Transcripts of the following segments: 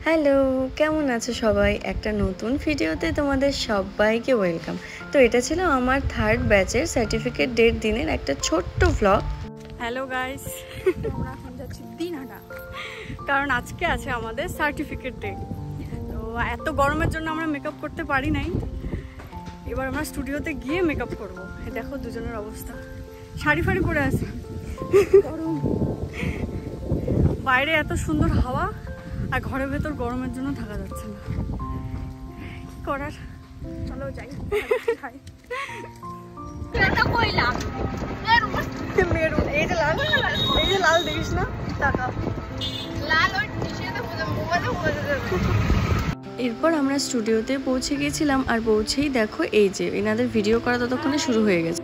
Hello, কেমন আছো সবাই? একটা নতুন ভিডিওতে তোমাদের সবাইকে ওয়েলকাম। তো এটা ছিল আমার থার্ড ব্যাচের সার্টিফিকেট ডের দিনের একটা ছোট্ট ভ্লগ। হ্যালো গাইস, আমরা এখন যাচ্ছি দিনহাটা, কারণ আজকে আছে আমাদের সার্টিফিকেট ডে। তো এত গরমের জন্য আমরা মেকআপ করতে পারি নাই। এবার আমরা স্টুডিওতে গিয়ে মেকআপ করবো। দেখো দুজনের অবস্থা, শাড়ি ফাড়ি পরে আছি, গরম। বাইরে এত সুন্দর হাওয়া আর ঘরের ভেতর গরমের জন্য থাকা যাচ্ছে না। কি করার, চলো যাই। মেরুন, এই যে লাল, এই যে লাল দেখিস না, টাকা লাল। এরপর আমরা স্টুডিওতে পৌঁছে গিয়েছিলাম, আর পৌঁছেই দেখো এই যে এনাদের ভিডিও করা ততক্ষণে শুরু হয়ে গেছে।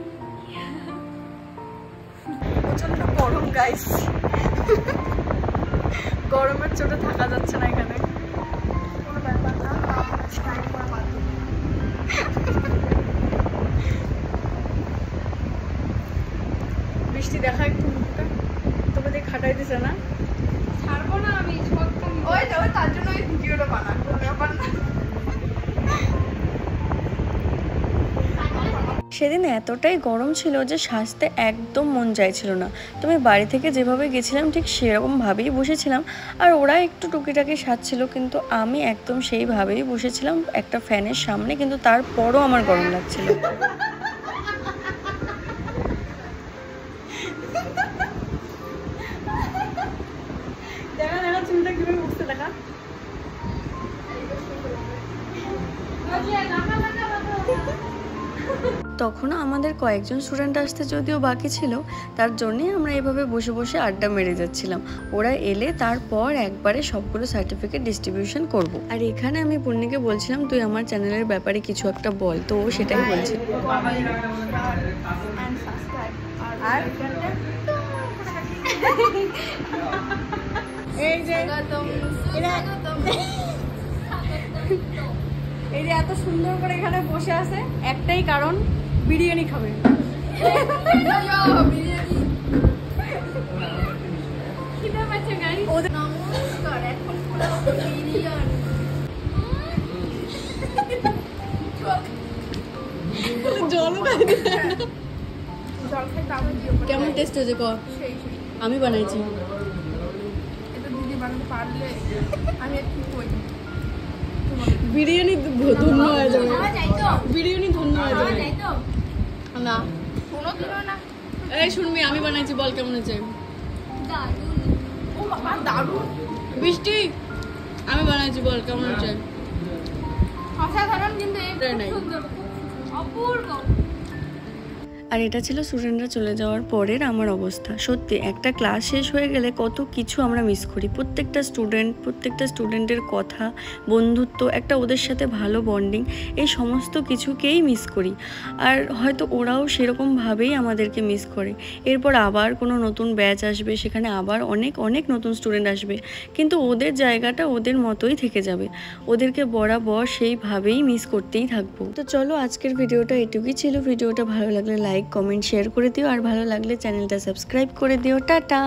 প্রচন্ড গরম গাইস, গরমের চোটে থাকা যাচ্ছে না এখানে। কোনো ব্যাপার না, বৃষ্টি দেখা একটু মুখটা তোমাদের খাটাই দিছে না? ছাড়বো না আমি, ওই যাবো তার জন্য ওই ভিডিওটা বানা, কোনো ব্যাপার না। সেদিন এতটাই গরম ছিল যে সাজতে একদম মন চাইছিল না। তুমি বাড়ি থেকে যেভাবে গেছিলাম ঠিক সেরকমভাবেই বসেছিলাম, আর ওরা একটু টুকিটাকি সাজছিল, কিন্তু আমি একদম সেইভাবেই বসেছিলাম একটা ফ্যানের সামনে, কিন্তু তারপরও আমার গরম লাগছিল। দেখা দেখা চুলটা কিভাবে উঠতে দেখা। তখনও আমাদের কয়েকজন স্টুডেন্ট আসতে যদিও বাকি ছিল, তার জন্যই আমরা এভাবে বসে বসে আড্ডা মেরে যাচ্ছিলাম। ওরা এলে তারপর একবারে সবগুলো সার্টিফিকেট ডিস্ট্রিবিউশন করব। আর এখানে আমি পূর্ণিকে বলছিলাম তুই আমার চ্যানেলের ব্যাপারে কিছু একটা বল, তো ও সেটাই বলছে। এই যে এই যে এত সুন্দর করে এখানে বসে আছে একটাই কারণ, বিরিয়ানি খাবে। কেমন টেস্ট হয়েছে ক? আমি বানাইছি। বিরিয়ানি ধন্য হয়ে যাবে, বিরিয়ানি ধন্য হয়ে যাবে না। এই শুনবি, আমি বানাইছি, বল কেমন হয়েছে? বৃষ্টি, আমি বানাইছি, বল কেমন হয়েছে? অসাধারণ, কিন্তু অপূর্ব। আর এটা ছিল স্টুডেন্টরা চলে যাওয়ার পরের আমার অবস্থা। সত্যি একটা ক্লাস শেষ হয়ে গেলে কত কিছু আমরা মিস করি। প্রত্যেকটা স্টুডেন্টের কথা, বন্ধুত্ব, একটা ওদের সাথে ভালো বন্ডিং, এই সমস্ত কিছুকেই মিস করি। আর হয়তো ওরাও সেরকমভাবেই আমাদেরকে মিস করে। এরপর আবার কোনো নতুন ব্যাচ আসবে, সেখানে আবার অনেক অনেক নতুন স্টুডেন্ট আসবে, কিন্তু ওদের জায়গাটা ওদের মতোই থেকে যাবে। ওদেরকে বরাবর সেইভাবেই মিস করতেই থাকবো। তো চলো, আজকের ভিডিওটা এটুকুই ছিল। ভিডিওটা ভালো লাগলে লাইক, কমেন্ট, শেয়ার করে দিও, আর ভালো লাগলে চ্যানেলটা সাবস্ক্রাইব করে দিও। টাটা।